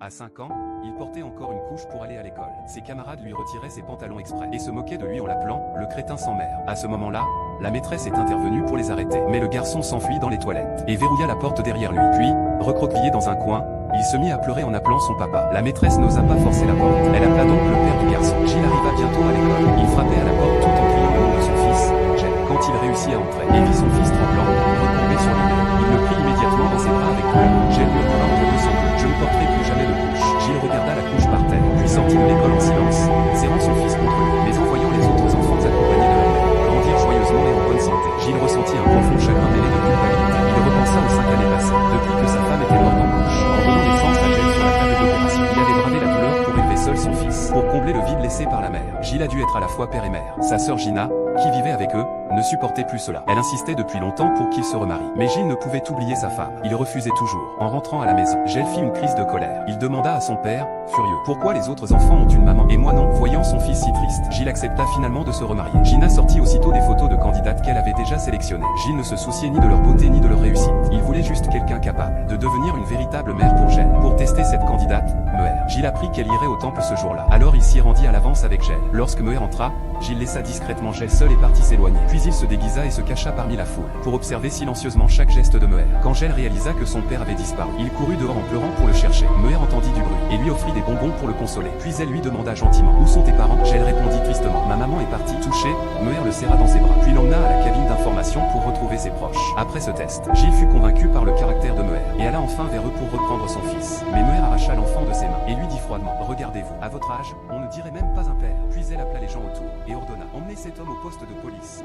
À 5 ans, il portait encore une couche pour aller à l'école. Ses camarades lui retiraient ses pantalons exprès et se moquaient de lui en l'appelant « le crétin sans mère ». À ce moment-là, la maîtresse est intervenue pour les arrêter. Mais le garçon s'enfuit dans les toilettes et verrouilla la porte derrière lui. Puis, recroquevillé dans un coin, il se mit à pleurer en appelant son papa. La maîtresse n'osa pas forcer la porte. Elle appela donc le père du garçon. Gilles arriva bientôt à l'école. Il frappait à la porte tout en criant le nom de son fils, Gilles. Quand il réussit à entrer et vit son fils tremblant, retombé sur lui-même, il le prit immédiatement dans ses bras avec douleur. Gilles murmura entre deux sanglots. Je ne porterai plus jamais de couche. Gilles regarda la couche par terre, puis sortit de l'école en silence, serrant son fils contre lui. Mais en voyant les autres enfants accompagnés de leur mère grandir joyeusement et en bonne santé, Gilles ressentit un profond chagrin mêlé de culpabilité. Il repensa aux 5 années passées, depuis que sa femme était morte en couche. En donnant naissance à Gilles sur la table d'opération, il avait bravé la douleur pour élever seul son fils, pour combler le vide laissé par la mère. Gilles a dû être à la fois père et mère. Sa sœur Gina, qui vivait avec eux, ne supportait plus cela. Elle insistait depuis longtemps pour qu'il se remarie. Mais Gilles ne pouvait oublier sa femme. Il refusait toujours. En rentrant à la maison, Gilles fit une crise de colère. Il demanda à son père, furieux, pourquoi les autres enfants ont une maman et moi non. Voyant son fils si triste, Gilles accepta finalement de se remarier. Gina sortit aussitôt des photos de candidates qu'elle avait déjà sélectionnées. Gilles ne se souciait ni de leur beauté ni de leur réussite. Il voulait juste quelqu'un capable de devenir une véritable mère pour Gilles. Pour tester cette candidate, Meher, Gilles apprit qu'elle irait au temple ce jour-là. Alors il s'y rendit à l'avance avec Gilles. Lorsque Meher entra, Gilles laissa discrètement Gilles seul et partit s'éloigner. Puis il se déguisa et se cacha parmi la foule, pour observer silencieusement chaque geste de Meher. Quand Gilles réalisa que son père avait disparu, il courut dehors en pleurant pour le chercher. Meher entendit du bruit, et lui offrit des bonbons pour le consoler. Puis elle lui demanda gentiment « Où sont tes parents ?» Gilles répondit tristement « Ma maman est partie. » Touché, Meher le serra dans ses bras, puis l'emmena à la cabine d'information pour retrouver ses proches. Après ce test, Gilles fut convaincu par le caractère de Meher, et alla enfin vers eux pour reprendre son fils. Mais Meher arracha l'enfant de ses mains, et lui dit froidement « Regardez-vous, à votre âge, on ne dirait même pas un père. » Puis elle appela les gens autour, et ordonna « Emmenez cet homme au poste de police. »